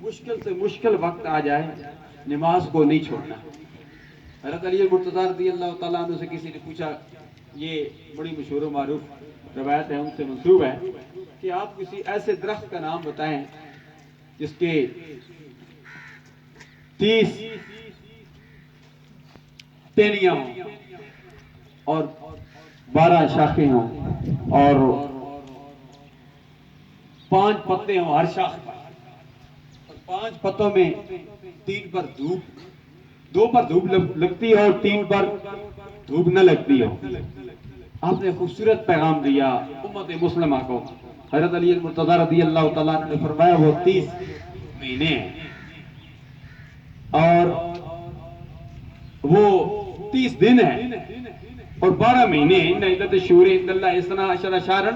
مشکل سے مشکل وقت آ جائے نماز کو نہیں چھوڑنا۔ حضرت علی المرتضیٰ رضی اللہ تعالیٰ عنہ سے کسی نے پوچھا، یہ بڑی مشہور و معروف روایت ہے، ان سے منسوب ہے کہ آپ کسی ایسے درخت کا نام بتائیں جس کے 30 ٹہنیاں ہوں اور 12 شاخیں ہوں اور 5 پتے ہوں ہر شاخ پر، اور 5 پتوں میں 3 پر دھوپ، 2 پر دھوپ لگتی ہے اور 3 پر دھوپ نہ لگتی ہو۔ آپ نے خوبصورت پیغام دیا امت مسلمہ کو۔ حضرت علی المرتضیٰ رضی اللہ تعالیٰ عنہ نے فرمایا وہ 30 مہینے ہیں اور وہ 30 دن ہیں اور 12 مہینے ہیں۔ ان عدت الشہور عند اللہ 12 شہرا،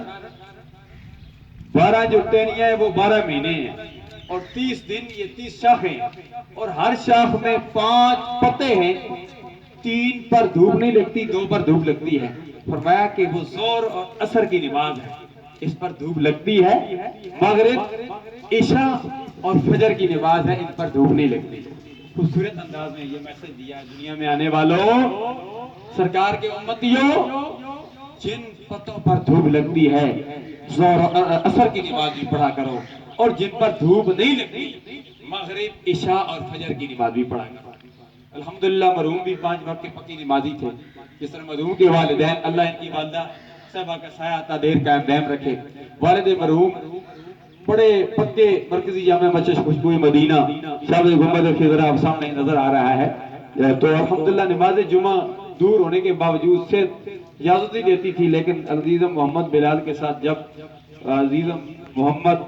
12 جو ٹہنیاں ہیں وہ 12 مہینے ہیں اور 30 دن یہ 30 شاخیں ہیں اور ہر شاخ میں 5 پتے ہیں، 3 پر دھوپ نہیں لگتی، 2 پر دھوپ لگتی ہے۔ فرمایا کہ وہ ظہر اور عصر کی نماز ہے، اس پر دھوپ لگتی ہے، مغرب، عشاء اور فجر کی نماز ہے، ان پر دھوپ نہیں لگتی۔ خوبصورت انداز میں یہ میسج دیا ہے دنیا میں آنے والوں، سرکار کے امتیوں، جن پتوں پر دھوپ لگتی ہے ظہر اور عصر کی نماز بھی پڑھا کرو، اور جن پر دھوپ نہیں لگتی مغرب، عشاء اور فجر کی نماز بھی پڑھا کرو۔ الحمدللہ مرحوم بھی 5 وقت کے پکی نمازی تھے، جس طرح مرحوم کے والدین، اللہ ان کی والدہ صاحبہ کا سایہ عطا دیر قائم دائم رکھے۔ والد مرحوم بڑے پکے مرکزی جامع مسجد خوشبوئے مدینہ شاہ گنبد خضرا آپ سامنے نظر آ رہا ہے۔ تو الحمدللہ نماز جمعہ دور ہونے کے باوجود سے اجازت نہیں دیتی تھی، لیکن عزیزم محمد بلال کے ساتھ جب عزیزم محمد